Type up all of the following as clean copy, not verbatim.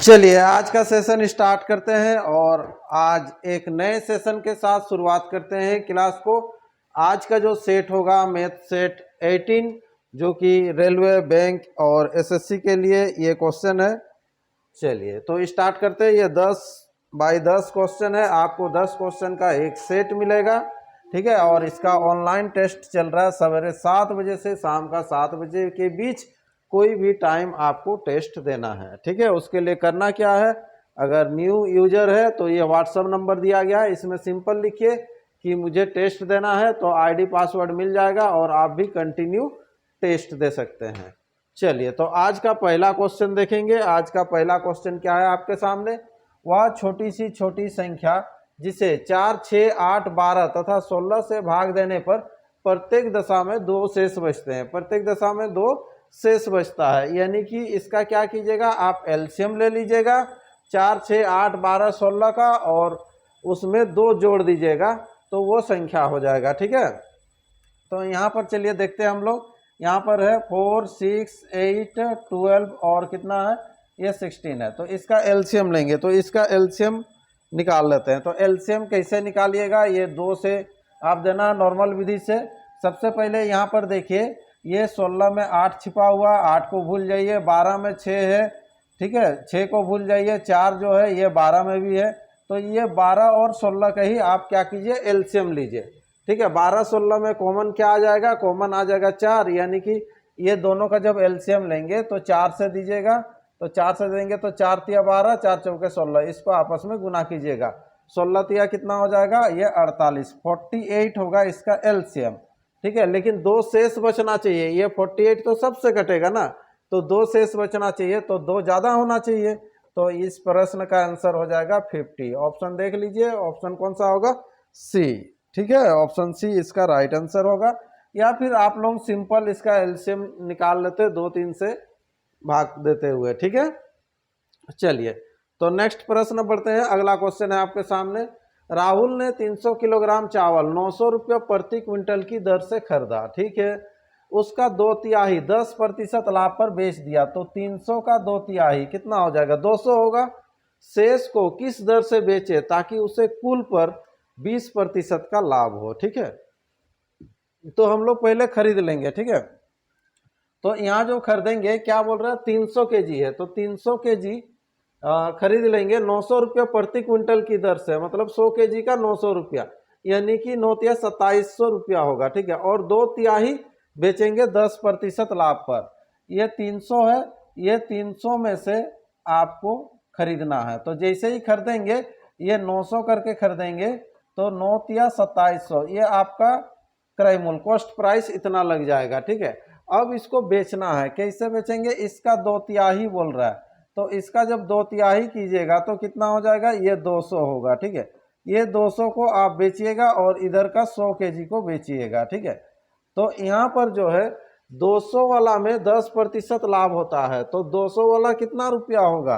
चलिए आज का सेशन स्टार्ट करते हैं और आज एक नए सेशन के साथ शुरुआत करते हैं क्लास को। आज का जो सेट होगा मैथ सेट 18 जो कि रेलवे बैंक और एसएससी के लिए ये क्वेश्चन है। चलिए तो स्टार्ट करते हैं। ये 10 बाई 10 क्वेश्चन है। आपको 10 क्वेश्चन का एक सेट मिलेगा, ठीक है। और इसका ऑनलाइन टेस्ट चल रहा है सवेरे 7 बजे से शाम का 7 बजे के बीच। कोई भी टाइम आपको टेस्ट देना है, ठीक है। उसके लिए करना क्या है, अगर न्यू यूजर है तो ये व्हाट्सएप नंबर दिया गया है, इसमें सिंपल लिखिए कि मुझे टेस्ट देना है, तो आईडी पासवर्ड मिल जाएगा और आप भी कंटिन्यू टेस्ट दे सकते हैं। चलिए तो आज का पहला क्वेश्चन देखेंगे। आज का पहला क्वेश्चन क्या है आपके सामने, वह छोटी सी छोटी संख्या जिसे 4, 6, 8, 12 तथा 16 से भाग देने पर प्रत्येक दशा में 2 शेष बचते हैं। प्रत्येक दशा में 2 शेष बचता है, यानी कि इसका क्या कीजिएगा, आप एलसीएम ले लीजिएगा 4, 6, 8, 12, 16 का और उसमें 2 जोड़ दीजिएगा तो वो संख्या हो जाएगा, ठीक है। तो यहाँ पर चलिए देखते हैं हम लोग। यहाँ पर है 4, 6, 8, 12 और कितना है, ये 16 है। तो इसका एलसीएम लेंगे, तो इसका एलसीएम निकाल लेते हैं। तो एलसीएम कैसे निकालिएगा, ये 2 से आप देना नॉर्मल विधि से। सबसे पहले यहाँ पर देखिए, ये 16 में 8 छिपा हुआ, 8 को भूल जाइए। 12 में 6 है, ठीक है, 6 को भूल जाइए। 4 जो है ये 12 में भी है, तो ये 12 और 16 का ही आप क्या कीजिए, एलसीएम लीजिए, ठीक है। 12, 16 में कॉमन क्या आ जाएगा, कॉमन आ जाएगा 4, यानी कि ये दोनों का जब एलसीएम लेंगे तो 4 से दीजिएगा, तो 4 से देंगे तो 4 तिया 12, 4 चौके 16, इसको आपस में गुना कीजिएगा। 16 तिया कितना हो जाएगा, ये 48, 48 होगा इसका एलसीएम, ठीक है। लेकिन 2 शेष बचना चाहिए, ये 48 तो सबसे कटेगा ना, तो 2 शेष बचना चाहिए, तो 2 ज़्यादा होना चाहिए। तो इस प्रश्न का आंसर हो जाएगा 50। ऑप्शन देख लीजिए, ऑप्शन कौन सा होगा, सी, ठीक है। ऑप्शन सी इसका राइट आंसर होगा। या फिर आप लोग सिंपल इसका एलसीएम निकाल लेते 2, 3 से भाग देते हुए, ठीक है। चलिए तो नेक्स्ट प्रश्न बढ़ते हैं। अगला क्वेश्चन है आपके सामने, राहुल ने 300 किलोग्राम चावल 900 रुपये प्रति क्विंटल की दर से खरीदा, ठीक है। उसका 2/3 10% लाभ पर बेच दिया, तो 300 का 2/3 कितना हो जाएगा, 200 होगा। शेष को किस दर से बेचे ताकि उसे कुल पर 20% का लाभ हो, ठीक है। तो हम लोग पहले खरीद लेंगे, ठीक है। तो यहाँ जो खरीदेंगे क्या बोल रहा है, 300 केजी है, तो 300 केजी खरीद लेंगे 900 रुपया प्रति क्विंटल की दर से, मतलब 100 केजी का 900 रुपया, यानी कि 9 तिया 2700 रुपया होगा, ठीक है। और 2/3 बेचेंगे 10% लाभ पर। ये 300 है, ये 300 में से आपको खरीदना है, तो जैसे ही खरीदेंगे ये 900 करके खरीदेंगे, तो 9 तिया 2700, ये आपका क्रय मूल्य कॉस्ट प्राइस इतना लग जाएगा, ठीक है। अब इसको बेचना है, कैसे बेचेंगे, इसका 2/3 बोल रहा है, तो इसका जब 2/3 कीजिएगा तो कितना हो जाएगा, ये 200 होगा, ठीक है। ये 200 को आप बेचिएगा और इधर का 100 केजी को बेचिएगा, ठीक है। तो यहाँ पर जो है 200 वाला में 10% लाभ होता है, तो 200 वाला कितना रुपया होगा,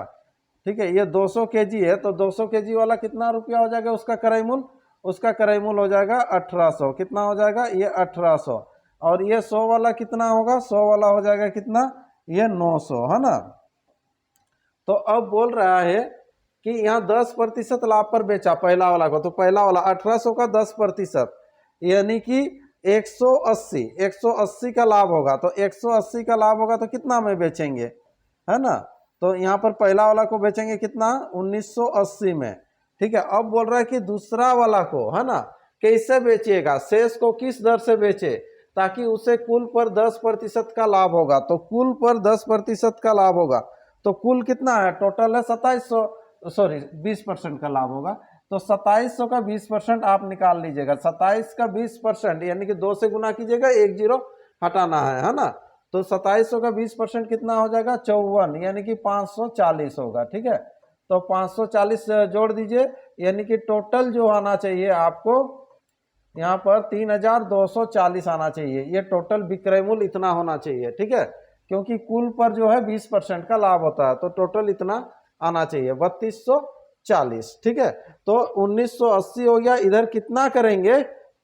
ठीक है। ये 200 केजी है, तो 200 केजी वाला कितना रुपया हो जाएगा, उसका क्रय मूल्य, उसका क्रय मूल्य हो जाएगा 1800, कितना हो जाएगा, ये 1800। और ये 100 वाला कितना होगा, 100 वाला हो जाएगा कितना, ये 900, है ना। तो अब बोल रहा है कि यहाँ 10% लाभ पर बेचा पहला वाला को, तो पहला वाला 1800 का 10%, यानी कि 180 का लाभ होगा, तो 180 का लाभ होगा तो कितना में बेचेंगे, है ना। तो यहाँ पर पहला वाला को बेचेंगे कितना, 1980 में, ठीक है। अब बोल रहा है कि दूसरा वाला को, है ना, कैसे बेचिएगा, शेष को किस दर से बेचे ताकि उसे कुल पर 10% का लाभ होगा, तो कुल पर 10% का लाभ होगा, तो कुल कितना है, टोटल है 2700, सॉरी 20% का लाभ होगा, तो 2700 का 20% आप निकाल लीजिएगा। 27 का 20% यानी कि 2 से गुना कीजिएगा, 1 जीरो हटाना है ना। तो 2700 का 20% कितना हो जाएगा, 54, यानी कि 540 होगा, ठीक है। तो 540 जोड़ दीजिए, यानी कि टोटल जो आना चाहिए आपको यहाँ पर 3240 आना चाहिए। ये टोटल विक्रय मूल्य इतना होना चाहिए, ठीक है, क्योंकि कुल पर जो है 20% का लाभ होता है, तो टोटल इतना आना चाहिए 3240, ठीक है। तो 1980 हो गया, इधर कितना करेंगे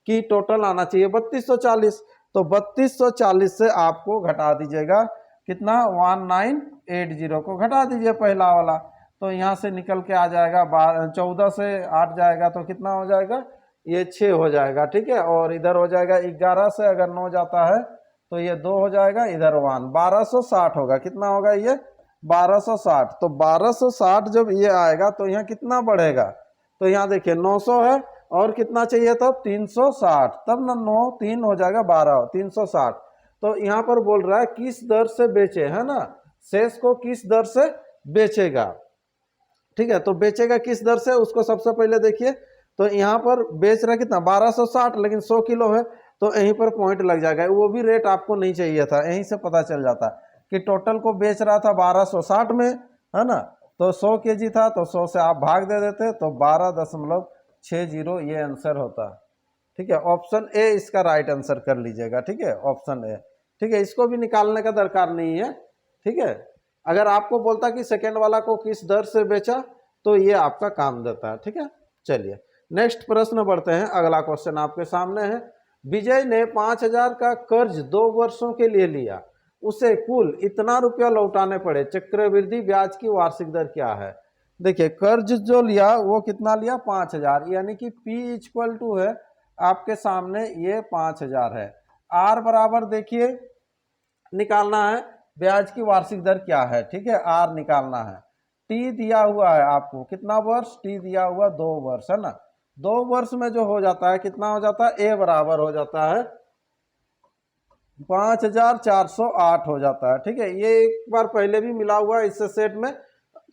कि टोटल आना चाहिए 3240, तो 3240 से आपको घटा दीजिएगा कितना, 1980 को घटा दीजिए पहला वाला, तो यहाँ से निकल के आ जाएगा 14 से 8 जाएगा तो कितना हो जाएगा, ये 6 हो जाएगा, ठीक है। और इधर हो जाएगा 11 से अगर 9 जाता है तो ये 2 हो जाएगा, इधर 1, 1260 होगा। कितना होगा ये 1260। तो 1260 जब ये आएगा तो यहाँ कितना बढ़ेगा, तो यहाँ देखिए 900 है और कितना चाहिए तब 360, तब ना 9 3 हो जाएगा 12 360। तो यहाँ पर बोल रहा है किस दर से बेचे, है ना, शेष को किस दर से बेचेगा, ठीक है। तो बेचेगा किस दर से, उसको सबसे पहले देखिए। तो यहाँ पर बेच रहा है कितना 1260, लेकिन 100 किलो है तो यहीं पर पॉइंट लग जाएगा। वो भी रेट आपको नहीं चाहिए था, यहीं से पता चल जाता कि टोटल को बेच रहा था 1260 में, है ना। तो 100 केजी था तो 100 से आप भाग दे देते तो 12.60 ये आंसर होता, ठीक है। ऑप्शन ए इसका राइट आंसर कर लीजिएगा, ठीक है, ऑप्शन ए, ठीक है। इसको भी निकालने का दरकार नहीं है, ठीक है। अगर आपको बोलता कि सेकेंड वाला को किस दर से बेचा तो ये आपका काम देता है, ठीक है। चलिए नेक्स्ट प्रश्न बढ़ते हैं। अगला क्वेश्चन आपके सामने है। विजय ने 5000 का कर्ज 2 वर्षों के लिए लिया, उसे कुल इतना रुपया लौटाने पड़े, चक्रवृद्धि ब्याज की वार्षिक दर क्या है। देखिए कर्ज जो लिया वो कितना लिया 5000, यानी कि P इक्वल टू है आपके सामने ये 5000 है। R बराबर देखिए निकालना है ब्याज की वार्षिक दर क्या है, ठीक है, R निकालना है। T दिया हुआ है आपको कितना वर्ष, T दिया हुआ 2 वर्ष, है ना। 2 वर्ष में जो हो जाता है कितना हो जाता है, A बराबर हो जाता है 5408 हो जाता है, ठीक है। ये एक बार पहले भी मिला हुआ है इससे सेट में,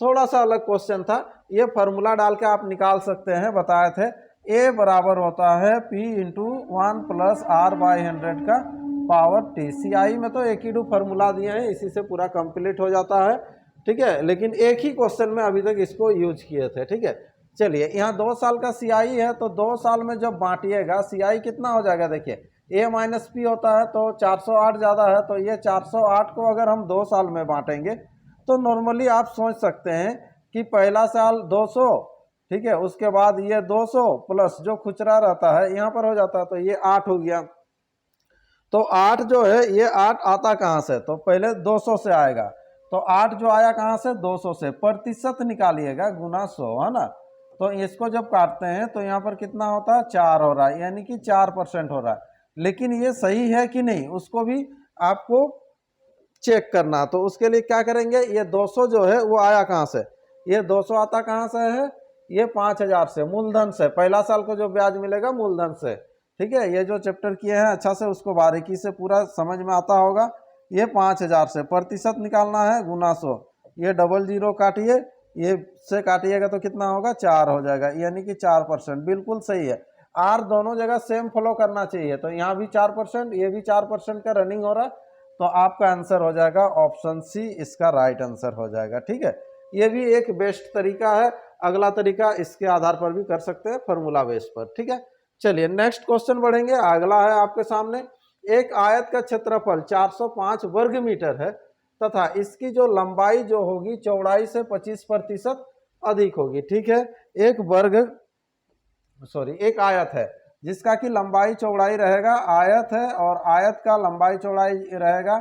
थोड़ा सा अलग क्वेश्चन था, ये फॉर्मूला डाल के आप निकाल सकते हैं, बताए थे। A बराबर होता है P into 1 plus R by 100 का पावर T। CI में तो एक ही दो फॉर्मूला दिए हैं, इसी से पूरा कंप्लीट हो जाता है, ठीक है। लेकिन एक ही क्वेश्चन में अभी तक इसको यूज किए थे, ठीक है। चलिए यहाँ 2 साल का CI है तो 2 साल में जब बांटिएगा CI कितना हो जाएगा, देखिए A माइनस P होता है तो 408 ज़्यादा है, तो ये 408 को अगर हम 2 साल में बांटेंगे तो नॉर्मली आप सोच सकते हैं कि पहला साल 200, ठीक है, उसके बाद ये 200 प्लस जो खुचरा रहता है यहाँ पर हो जाता है तो ये 8 हो गया। तो 8 जो है ये 8 आता कहाँ से, तो पहले 200 से आएगा, तो 8 जो आया कहाँ से 200 से, प्रतिशत निकालिएगा गुना 100, है ना। तो इसको जब काटते हैं तो यहाँ पर कितना होता है 4 हो रहा है, यानी कि 4% हो रहा है। लेकिन ये सही है कि नहीं उसको भी आपको चेक करना, तो उसके लिए क्या करेंगे, ये 200 जो है वो आया कहाँ से, ये 200 आता कहाँ से है, ये 5000 से, मूलधन से। पहला साल को जो ब्याज मिलेगा मूलधन से, ठीक है। ये जो चैप्टर किए हैं अच्छा से उसको बारीकी से पूरा समझ में आता होगा। ये 5000 से प्रतिशत निकालना है गुना 100, ये 00 काटिए, ये से काटिएगा तो कितना होगा 4 हो जाएगा, यानी कि 4%, बिल्कुल सही है। R दोनों जगह सेम फॉलो करना चाहिए, तो यहाँ भी 4%, ये भी 4% का रनिंग हो रहा है, तो आपका आंसर हो जाएगा ऑप्शन सी, इसका राइट आंसर हो जाएगा, ठीक है। ये भी एक बेस्ट तरीका है, अगला तरीका इसके आधार पर भी कर सकते हैं फॉर्मूला बेस पर, ठीक है। चलिए नेक्स्ट क्वेश्चन बढ़ेंगे। अगला है आपके सामने, एक आयत का क्षेत्रफल 405 वर्ग मीटर है तथा इसकी जो लंबाई जो होगी चौड़ाई से 25% अधिक होगी, ठीक है। एक आयत है जिसका कि लंबाई चौड़ाई रहेगा, आयत है और आयत का लंबाई चौड़ाई रहेगा,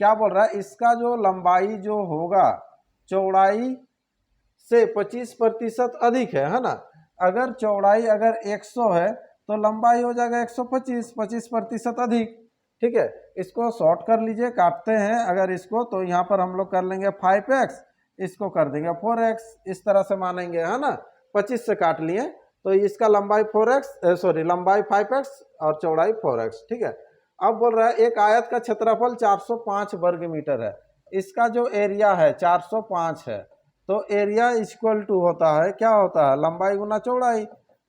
क्या बोल रहा है, इसका जो लंबाई जो होगा चौड़ाई से 25% अधिक है ना। अगर चौड़ाई अगर 100 है तो लंबाई हो जाएगा 125, 25% अधिक, ठीक है। इसको शॉर्ट कर लीजिए, काटते हैं अगर इसको, तो यहाँ पर हम लोग कर लेंगे 5x, इसको कर देंगे 4x, इस तरह से मानेंगे, है ना। 25 से काट लिए तो इसका लंबाई 5x और चौड़ाई 4x, ठीक है। अब बोल रहा है एक आयत का क्षेत्रफल 405 वर्ग मीटर है, इसका जो एरिया है 405 है, तो एरिया इक्वल टू होता है, क्या होता है, लंबाई गुना चौड़ाई,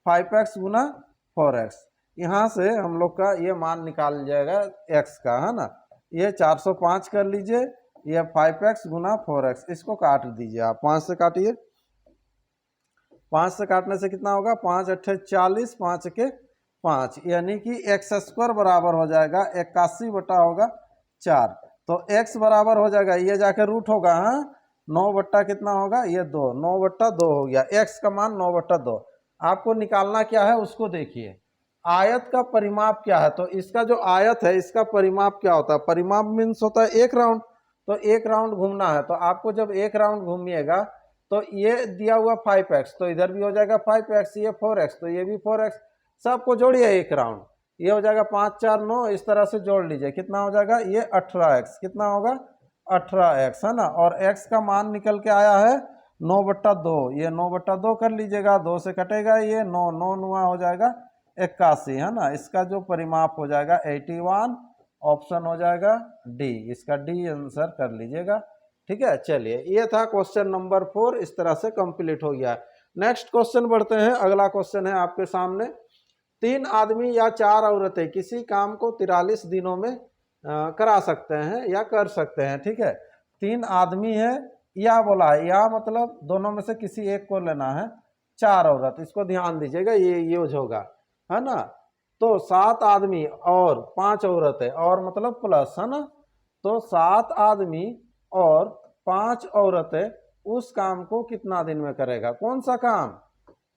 5x गुना 4x। यहाँ से हम लोग का ये मान निकाल जाएगा x का, है ना। ये 405 कर लीजिए, ये 5x गुना 4x, इसको काट दीजिए आप, 5 से काटिए, 5 से काटने से कितना होगा, 5 अट्ठे 40, 5 के 5, यानी कि x² बराबर हो जाएगा 81 बटा होगा 4, तो x बराबर हो जाएगा, ये जाके रूट होगा, हाँ 9 बट्टा कितना होगा, ये 2, 9 बट्टा 2 हो गया, x का मान 9 बट्टा 2। आपको निकालना क्या है उसको देखिए, आयत का परिमाप क्या है, तो इसका जो आयत है इसका परिमाप क्या होता है, परिमाप मीन्स होता है 1 राउंड, तो 1 राउंड घूमना है, तो आपको जब 1 राउंड घूमिएगा तो ये दिया हुआ 5x, तो इधर भी हो जाएगा 5x, ये 4x, तो ये भी 4x, सबको जोड़िए एक राउंड, ये हो जाएगा 5 4 9, इस तरह से जोड़ लीजिए, कितना हो जाएगा ये 18x, कितना होगा 18x, है ना। और x का मान निकल के आया है 9/2, ये 9/2 कर लीजिएगा, 2 से कटेगा ये 9, 9 9 हो जाएगा 81, है ना। इसका जो परिमाप हो जाएगा 81, ऑप्शन हो जाएगा डी, इसका डी आंसर कर लीजिएगा, ठीक है। चलिए ये था क्वेश्चन नंबर 4, इस तरह से कंप्लीट हो गया। नेक्स्ट क्वेश्चन बढ़ते हैं। अगला क्वेश्चन है आपके सामने, 3 आदमी या 4 औरतें किसी काम को 43 दिनों में करा सकते हैं या कर सकते हैं, ठीक है। 3 आदमी है या बोला है, या मतलब दोनों में से किसी एक को लेना है, 4 औरत, इसको ध्यान दीजिएगा, ये यूज होगा, है ना। तो 7 आदमी और 5 औरतें, और मतलब प्लस, है ना। तो 7 आदमी और 5 औरतें उस काम को कितना दिन में करेगा, कौन सा काम,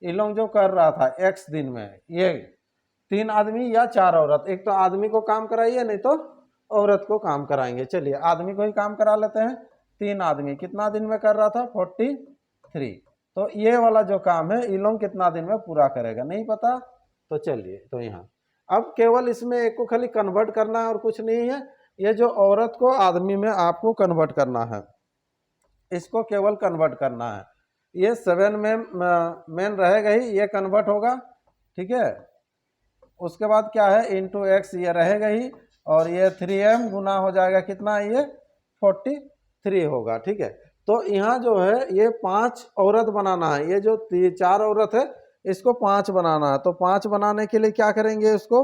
ये लोग जो कर रहा था x दिन में, ये 3 आदमी या 4 औरत, एक तो आदमी को काम कराइए, नहीं तो औरत को काम कराएंगे। चलिए आदमी को ही काम करा लेते हैं। 3 आदमी कितना दिन में कर रहा था, 43, तो ये वाला जो काम है ये लोग कितना दिन में पूरा करेगा, नहीं पता, तो चलिए तो यहाँ अब केवल इसमें एक को खाली कन्वर्ट करना है और कुछ नहीं है। ये जो औरत को आदमी में आपको कन्वर्ट करना है, इसको केवल कन्वर्ट करना है। ये 7 में मेन रहेगा ही, ये कन्वर्ट होगा, ठीक है। उसके बाद क्या है, इंटू एक्स ये रहेगा ही, और ये 3m गुना हो जाएगा कितना, ये 43 होगा, ठीक है। तो यहाँ जो है ये 5 औरत बनाना है, ये जो 4 औरत है इसको 5 बनाना है। तो 5 बनाने के लिए क्या करेंगे, इसको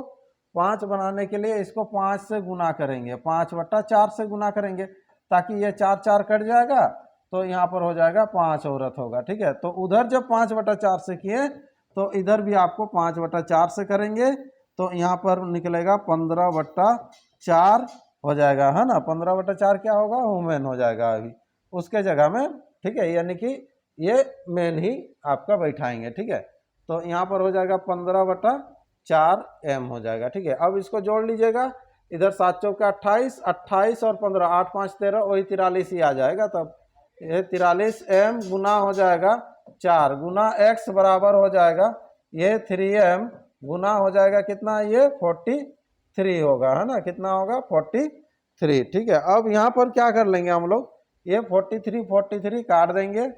5 बनाने के लिए इसको 5 से गुना करेंगे, 5/4 से गुना करेंगे, ताकि ये 4 4 कट जाएगा, तो यहाँ पर हो जाएगा 5 औरत होगा, ठीक है। तो उधर जब 5/4 से किए तो इधर भी आपको 5/4 से करेंगे, तो यहाँ पर निकलेगा 15/4 हो जाएगा, है ना। 15/4 क्या होगा, वुमेन हो जाएगा अभी उसके जगह में, ठीक है। यानी कि ये मेन ही आपका बैठाएंगे, ठीक है। तो यहाँ पर हो जाएगा 15/4 m हो जाएगा, ठीक है। अब इसको जोड़ लीजिएगा, इधर 7 चौके 28, 28 और 15, 8 5 13, वही 43 ही आ जाएगा। तब ये 43 m गुना हो जाएगा 4 गुना x बराबर हो जाएगा ये 3m गुना हो जाएगा कितना, ये 43 होगा, है ना। कितना होगा, 43, ठीक है। अब यहाँ पर क्या कर लेंगे हम लोग, ये 43 काट देंगे,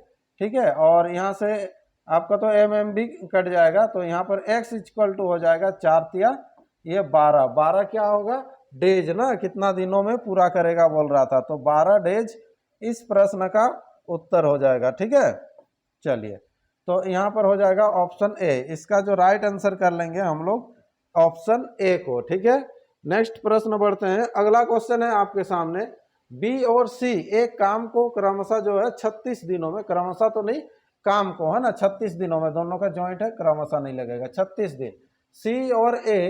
ठीक है। और यहाँ से आपका तो mm भी कट जाएगा, तो यहाँ पर x इक्वल टू हो जाएगा 4 तिया ये 12, 12 क्या होगा, डेज ना, कितना दिनों में पूरा करेगा बोल रहा था, तो 12 डेज इस प्रश्न का उत्तर हो जाएगा, ठीक है। चलिए तो यहाँ पर हो जाएगा ऑप्शन ए, इसका जो राइट आंसर कर लेंगे हम लोग ऑप्शन ए को, ठीक है। नेक्स्ट प्रश्न बढ़ते हैं। अगला क्वेश्चन है आपके सामने, बी और सी एक काम को क्रमशः जो है 36 दिनों में, क्रमशः तो नहीं, काम को, है ना, 36 दिनों में, दोनों का जॉइंट है, क्रमशः नहीं लगेगा, 36 दिन। सी और ए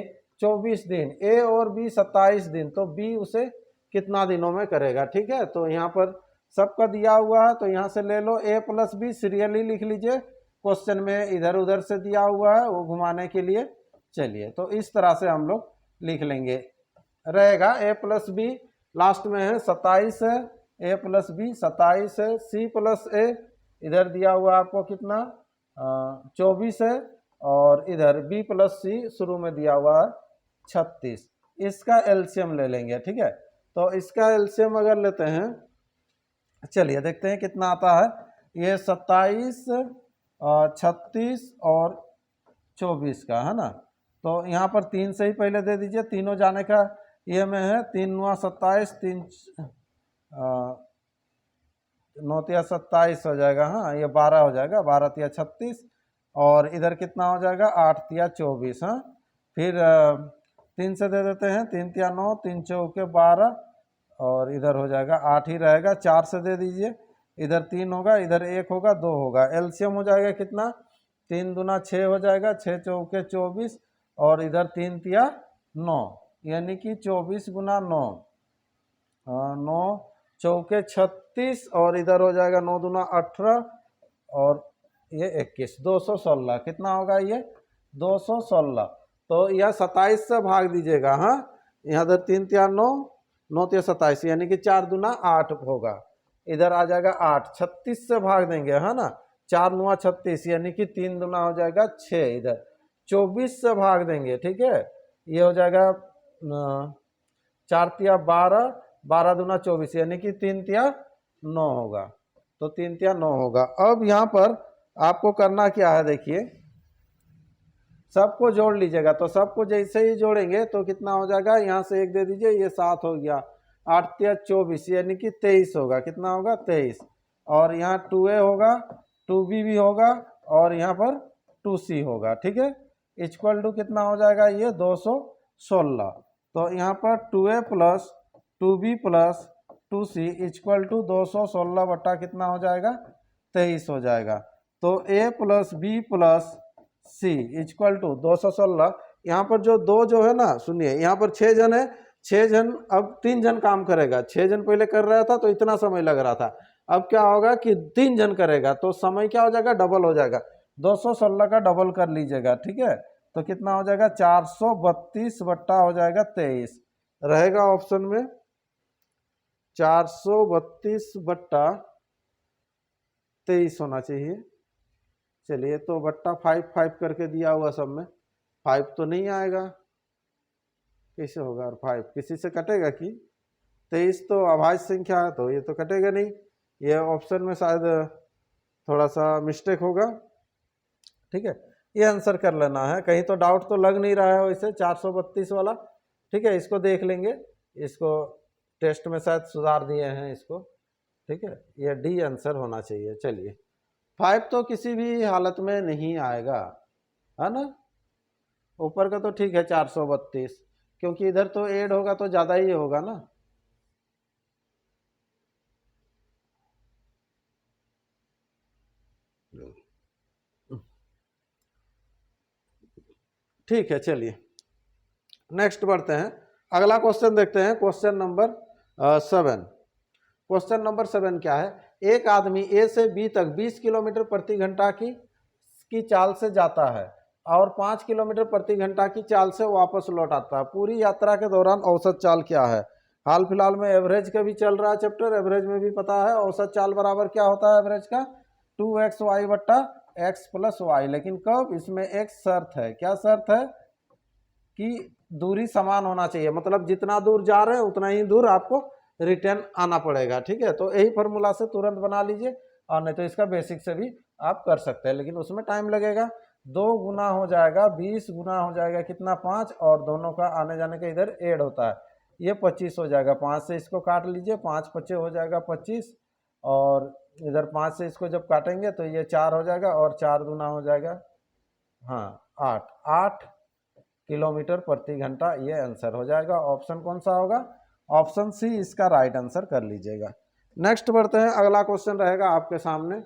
24 दिन, ए और बी 27 दिन, तो बी उसे कितना दिनों में करेगा, ठीक है। तो यहाँ पर सबका दिया हुआ है, तो यहाँ से ले लो a + b, सीरियली लिख लीजिए, क्वेश्चन में इधर उधर से दिया हुआ है वो घुमाने के लिए। चलिए तो इस तरह से हम लोग लिख लेंगे, रहेगा a + b, लास्ट में है 27 है, a + b 27 है, c + a इधर दिया हुआ आपको कितना 24 है, और इधर b + c शुरू में दिया हुआ है 36, इसका एलसीएम ले लेंगे, ठीक है। तो इसका एलसीएम अगर लेते हैं, चलिए देखते हैं कितना आता है, ये 27 36 और 24 का, है ना। तो यहाँ पर 3 से ही पहले दे दीजिए, तीनों जाने का ये में है, 3 9 27, 3 9 तिया 27 हो जाएगा, हाँ ये 12 हो जाएगा, 12 तिया 36, और इधर कितना हो जाएगा 8 तिया 24, हाँ। फिर 3 से दे देते हैं, 3 तिया 9, 3 चौके 12, और इधर हो जाएगा 8 ही रहेगा, 4 से दे दीजिए, इधर 3 होगा, इधर 1 होगा, 2 होगा, एलसीएम हो जाएगा कितना, 3 दूना 6 हो जाएगा, 6 चौके 24, और इधर 3 तिया 9, यानी कि 24 गुना 9, 9 चौके 36, और इधर हो जाएगा 9 दूना 18, और ये 21, 216, कितना होगा ये 216। तो यह 27 से भाग दीजिएगा, हाँ, यहाँ इधर 3 तिया 9, 9 तिया 27, यानी कि 4 दूना 8 होगा, इधर आ जाएगा 8, 36 से भाग देंगे है ना, 4 9 36 यानी कि 3 दूना हो जाएगा 6, इधर 24 से भाग देंगे, ठीक है, ये हो जाएगा 4 तिया 12, 12 दूना 24 यानी कि 3 तिया 9 होगा, तो 3 तिया 9 होगा। अब यहाँ पर आपको करना क्या है, देखिए सबको जोड़ लीजिएगा, तो सबको जैसे ही जोड़ेंगे तो कितना हो जाएगा, यहाँ से 1 दे दीजिए, ये 7 हो गया, 8 तिया 24 यानी कि 23 होगा, कितना होगा 23, और यहाँ 2a होगा, 2b भी होगा, और यहाँ पर 2c होगा, ठीक है, इक्वल टू कितना हो जाएगा, ये 216। तो यहाँ पर 2a plus 2b plus 2c equal to 216 बट्टा कितना हो जाएगा, 23 हो जाएगा। तो a plus B plus C equal to 216। यहाँ पर जो दो जो है ना, सुनिए यहाँ पर 6 जन है, 6 जन अब 3 जन काम करेगा, 6 जन पहले कर रहा था तो इतना समय लग रहा था, अब क्या होगा कि 3 जन करेगा तो समय क्या हो जाएगा, डबल हो जाएगा, 216 का डबल कर लीजिएगा, ठीक है, तो कितना हो जाएगा 432 बट्टा हो जाएगा 23 रहेगा ऑप्शन में, 432 बट्टा 23 होना चाहिए। चलिए तो बट्टा 5 5 करके दिया हुआ सब में, 5 तो नहीं आएगा, कैसे होगा, और 5 किसी से कटेगा कि 23 तो अभाज्य संख्या है, तो ये तो कटेगा नहीं, ये ऑप्शन में शायद थोड़ा सा मिस्टेक होगा, ठीक है, ये आंसर कर लेना है, कहीं तो डाउट तो लग नहीं रहा है वैसे 432 वाला, ठीक है, इसको देख लेंगे, इसको टेस्ट में शायद सुधार दिए हैं इसको, ठीक है, ये डी आंसर होना चाहिए। चलिए 5 तो किसी भी हालत में नहीं आएगा, है ना, ऊपर का तो ठीक है 432, क्योंकि इधर तो ऐड होगा तो ज़्यादा ही होगा ना, ठीक है। चलिए नेक्स्ट बढ़ते हैं, अगला क्वेश्चन देखते हैं, क्वेश्चन नंबर 7। क्वेश्चन नंबर 7 क्या है, एक आदमी ए से बी तक 20 किलोमीटर प्रति घंटा की चाल से जाता है और 5 किलोमीटर प्रति घंटा की चाल से वापस लौट आता है, पूरी यात्रा के दौरान औसत चाल क्या है। हाल फिलहाल में एवरेज का भी चल रहा है चैप्टर, एवरेज में भी पता है औसत चाल बराबर क्या होता है एवरेज का, 2xy बट्टा x प्लस वाई, लेकिन कब, इसमें एक शर्त है, क्या शर्त है कि दूरी समान होना चाहिए, मतलब जितना दूर जा रहे हैं उतना ही दूर आपको रिटर्न आना पड़ेगा, ठीक है, तो यही फॉर्मूला से तुरंत बना लीजिए, और नहीं तो इसका बेसिक से भी आप कर सकते हैं, लेकिन उसमें टाइम लगेगा, 2 गुना हो जाएगा 20 गुना हो जाएगा कितना 5, और दोनों का आने जाने का इधर ऐड होता है, ये 25 हो जाएगा, 5 से इसको काट लीजिए, 5 5 हो जाएगा 25, और इधर 5 से इसको जब काटेंगे तो ये 4 हो जाएगा, और 4 गुना हो जाएगा, हाँ 8 किलोमीटर प्रति घंटा, ये आंसर हो जाएगा। ऑप्शन कौन सा होगा, ऑप्शन सी इसका राइट आंसर कर लीजिएगा। नेक्स्ट बढ़ते हैं, अगला क्वेश्चन रहेगा आपके सामने,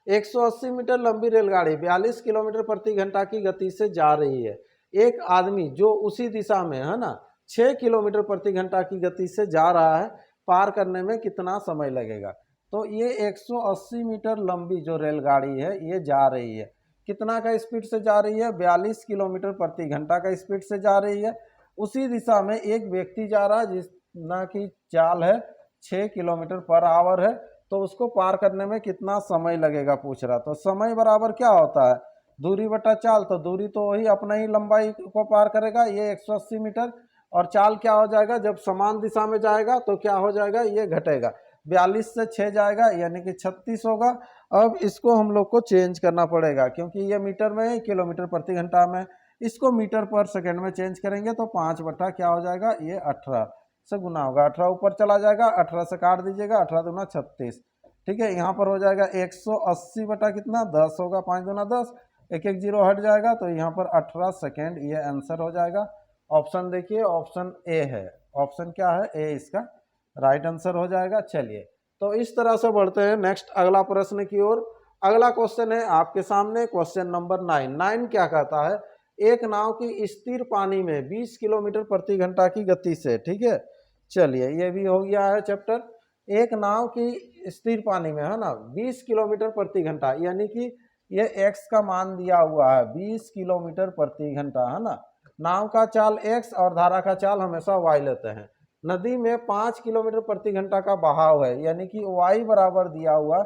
180 मीटर लंबी रेलगाड़ी 42 किलोमीटर प्रति घंटा की गति से जा रही है, एक आदमी जो उसी दिशा में है ना 6 किलोमीटर प्रति घंटा की गति से जा रहा है, पार करने में कितना समय लगेगा। तो ये 180 मीटर लंबी जो रेलगाड़ी है ये जा रही है, कितना का स्पीड से जा रही है, 42 किलोमीटर प्रति घंटा का स्पीड से जा रही है, उसी दिशा में एक व्यक्ति जा रहा है जितना की चाल है 6 किलोमीटर पर आवर है, तो उसको पार करने में कितना समय लगेगा पूछ रहा। तो समय बराबर क्या होता है, दूरी बटा चाल, तो दूरी तो वही अपना ही लंबाई को पार करेगा, ये 180 मीटर, और चाल क्या हो जाएगा, जब समान दिशा में जाएगा तो क्या हो जाएगा, ये घटेगा, 42 से 6 जाएगा यानी कि 36 होगा। अब इसको हम लोग को चेंज करना पड़ेगा, क्योंकि ये मीटर में है, किलोमीटर प्रति घंटा में, इसको मीटर पर सेकंड में चेंज करेंगे तो 5 बटा क्या हो जाएगा, ये 18 से गुना होगा, 18 ऊपर चला जाएगा, 18 से काट दीजिएगा, 18 दूना 36, ठीक है, यहाँ पर हो जाएगा 180 बटा कितना 10 होगा, 5 दूना 10, एक एक जीरो हट जाएगा, तो यहाँ पर 18 सेकेंड ये आंसर हो जाएगा। ऑप्शन देखिए, ऑप्शन ए है, ऑप्शन क्या है, ए इसका राइट आंसर हो जाएगा। चलिए तो इस तरह से बढ़ते हैं नेक्स्ट अगला प्रश्न की ओर। अगला क्वेश्चन है आपके सामने, क्वेश्चन नंबर 9 क्या कहता है, एक नाव की स्थिर पानी में 20 किलोमीटर प्रति घंटा की गति से, ठीक है, चलिए ये भी हो गया है चैप्टर, एक नाव की स्थिर पानी में है ना 20 किलोमीटर प्रति घंटा, यानी कि ये x का मान दिया हुआ है 20 किलोमीटर प्रति घंटा, है ना, नाव का चाल x और धारा का चाल हमेशा y लेते हैं, नदी में 5 किलोमीटर प्रति घंटा का बहाव है, यानी कि y बराबर दिया हुआ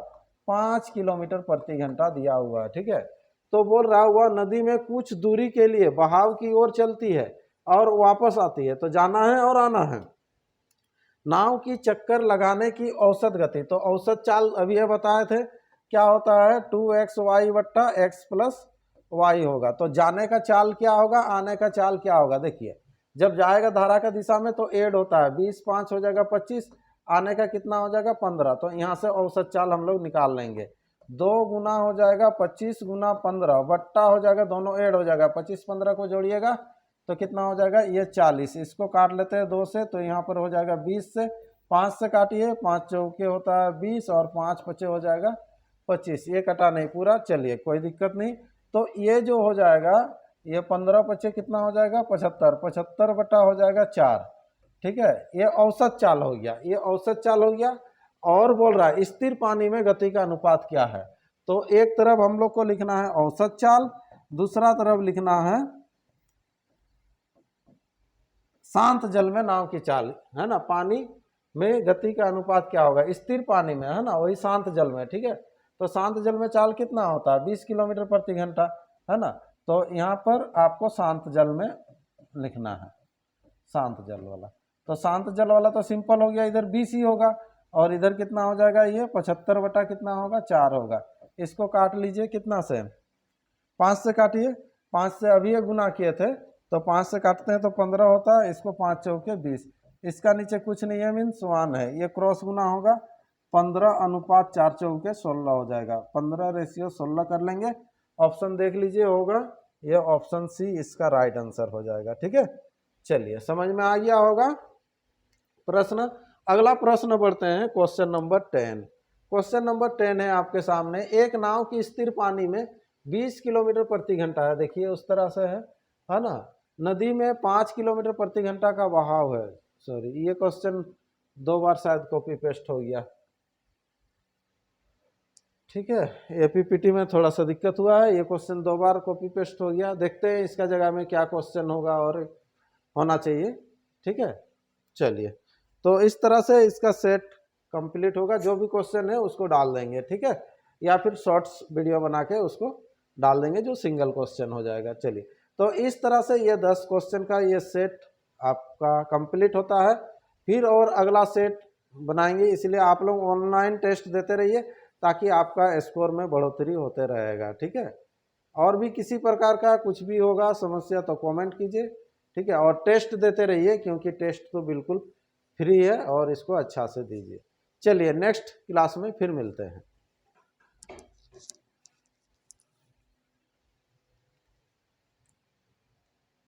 5 किलोमीटर प्रति घंटा दिया हुआ है, ठीक है। तो बोल रहा हुआ नदी में कुछ दूरी के लिए बहाव की ओर चलती है और वापस आती है, तो जाना है और आना है। नाव की चक्कर लगाने की औसत गति, तो औसत चाल अभी ये बताए थे क्या होता है 2xy बट्टा x प्लस y होगा। तो जाने का चाल क्या होगा, आने का चाल क्या होगा, देखिए जब जाएगा धारा का दिशा में तो एड होता है 20 5 हो जाएगा 25, आने का कितना हो जाएगा 15। तो यहाँ से औसत चाल हम लोग निकाल लेंगे, 2 गुना हो जाएगा 25 गुना 15 बट्टा हो जाएगा, दोनों एड हो जाएगा, 25 15 को जोड़िएगा तो कितना हो जाएगा ये 40। इसको काट लेते हैं 2 से, तो यहाँ पर हो जाएगा 20 से, 5 से काटिए, 5 चौके होता है 20 और 5 पचे हो जाएगा 25, ये कटा नहीं पूरा, चलिए कोई दिक्कत नहीं। तो ये जो हो जाएगा ये 15 पचे कितना हो जाएगा 75, 75 बटा हो जाएगा 4, ठीक है। ये औसत चाल हो गया, ये औसत चाल हो गया। और बोल रहा है स्थिर पानी में गति का अनुपात क्या है, तो एक तरफ हम लोग को लिखना है औसत चाल, दूसरा तरफ लिखना है शांत जल में नाव की चाल, है ना। पानी में गति का अनुपात क्या होगा स्थिर पानी में, है ना, वही शांत जल में, ठीक है। तो शांत जल में चाल कितना होता है 20 किलोमीटर प्रति घंटा, है ना। तो यहाँ पर आपको शांत जल में लिखना है, शांत जल वाला। तो शांत जल वाला तो सिंपल हो गया, इधर 20 ही होगा और इधर कितना हो जाएगा ये 75 बटा कितना होगा 4 होगा। इसको काट लीजिए कितना से 5 से काटिए, 5 से अभी ये गुना किए थे तो 5 से काटते हैं तो 15 होता है, इसको 5 चौके 20, इसका नीचे कुछ नहीं है मीन्स 1 है, ये क्रॉस गुना होगा 15 अनुपात 4 चौके 16 हो जाएगा, 15:16 कर लेंगे। ऑप्शन देख लीजिए होगा ये ऑप्शन सी इसका राइट आंसर हो जाएगा, ठीक है। चलिए समझ में आ गया होगा प्रश्न। अगला प्रश्न बढ़ते हैं क्वेश्चन नंबर 10। क्वेश्चन नंबर 10 है आपके सामने, एक नाव की स्थिर पानी में 20 किलोमीटर प्रति घंटा है, देखिए उस तरह से है ना। नदी में 5 किलोमीटर प्रति घंटा का बहाव है, सॉरी ये क्वेश्चन 2 बार शायद कॉपी पेस्ट हो गया, ठीक है। एपीपीटी में थोड़ा सा दिक्कत हुआ है, ये क्वेश्चन 2 बार कॉपी पेस्ट हो गया, देखते हैं इसका जगह में क्या क्वेश्चन होगा और होना चाहिए, ठीक है। चलिए तो इस तरह से इसका सेट कंप्लीट होगा, जो भी क्वेश्चन है उसको डाल देंगे, ठीक है, या फिर शॉर्ट्स वीडियो बना के उसको डाल देंगे जो सिंगल क्वेश्चन हो जाएगा। चलिए तो इस तरह से ये 10 क्वेश्चन का ये सेट आपका कंप्लीट होता है, फिर और अगला सेट बनाएंगे, इसलिए आप लोग ऑनलाइन टेस्ट देते रहिए ताकि आपका स्कोर में बढ़ोतरी होते रहेगा, ठीक है। और भी किसी प्रकार का कुछ भी होगा समस्या तो कमेंट कीजिए, ठीक है, और टेस्ट देते रहिए क्योंकि टेस्ट तो बिल्कुल फ्री है और इसको अच्छा से दीजिए। चलिए नेक्स्ट क्लास में फिर मिलते हैं।